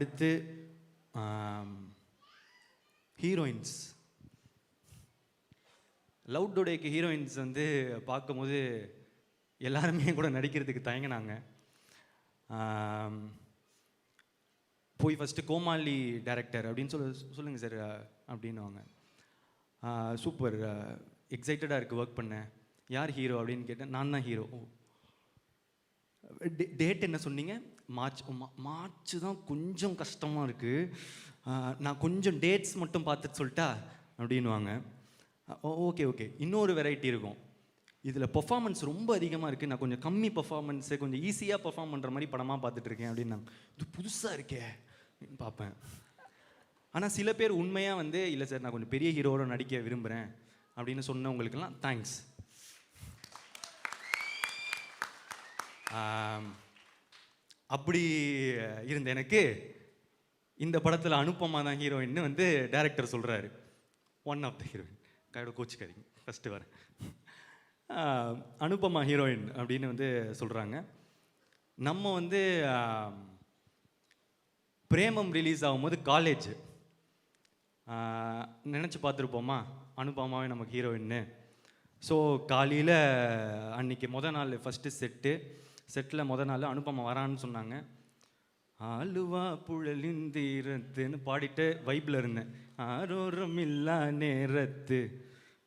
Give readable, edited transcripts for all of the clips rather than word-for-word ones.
அடுத்து heroines. Love டுடேக்கு heroines வந்து பார்க்கும்போது எல்லாருமே கூட நடிக்கிறதுக்கு தயங்கினாங்க. போய் ஃபஸ்ட்டு கோமாளி டைரக்டர் அப்படின்னு சொல்லுங்கள் சார் அப்படின்னுவாங்க. சூப்பர், எக்ஸைட்டடாக இருக்குது ஒர்க் பண்ணேன். யார் ஹீரோ அப்படின்னு கேட்டேன். நான் தான் ஹீரோ. டேட் என்ன சொன்னீங்க? மார்ச் தான் கொஞ்சம் கஷ்டமாக இருக்குது, நான் கொஞ்சம் டேட்ஸ் மட்டும் பார்த்துட்டு சொல்லிட்டா அப்படின்வாங்க. Okay okay. இன்னொரு வெரைட்டி இருக்கும், இதில் பெர்ஃபார்மன்ஸ் ரொம்ப அதிகமாக இருக்குது, நான் கொஞ்சம் கம்மி பெர்ஃபார்மன்ஸு, கொஞ்சம் ஈஸியாக பெர்ஃபார்ம் பண்ணுற மாதிரி படமாக பார்த்துட்ருக்கேன் அப்படின்னாங்க. இது புதுசாக இருக்கே பார்ப்பேன். ஆனால் சில பேர் உண்மையாக வந்து இல்லை சார் நான் கொஞ்சம் பெரிய ஹீரோவோட நடிக்க விரும்புகிறேன் அப்படின்னு சொன்னவங்களுக்கெல்லாம் தேங்க்ஸ். அப்படி இருந்த எனக்கு இந்த படத்தில் அனுப்பமா தான் ஹீரோயின்னு வந்து டைரக்டர் சொல்கிறாரு. ஒன் ஆஃப் த ஹீரோயின், கையோட கோச்சிக்காதீங்க, ஃபஸ்ட்டு வரேன். அனுப்பமா ஹீரோயின் அப்படின்னு வந்து சொல்கிறாங்க. நம்ம வந்து பிரேமம் ரிலீஸ் ஆகும்போது காலேஜ் நினச்சி பார்த்துருப்போமா அனுப்பமாவே நமக்கு ஹீரோயின்னு. ஸோ காலையில் அன்றைக்கி நாள் ஃபஸ்ட்டு செட்டில் நாள் அனுப்பமா வரான்னு சொன்னாங்க. ஆளுவா புழலிந்தீரத்துன்னு பாடிட்டு வைப்பில் இருந்தேன். ஆரோரம் இல்லா நேரத்து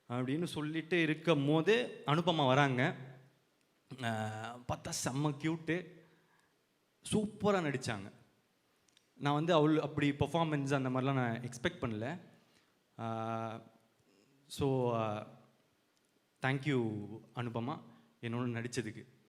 அப்படின்னு சொல்லிட்டு இருக்கும் போது அனுப்பமா வராங்க. பார்த்தா செம்ம க்யூட்டு, சூப்பராக நடித்தாங்க. நான் வந்து அப்படி பர்ஃபார்மன்ஸ் அந்த மாதிரிலாம் நான் எக்ஸ்பெக்ட் பண்ணல. ஸோ தேங்க்யூ அனுப்பமா என்னோட நடித்ததுக்கு.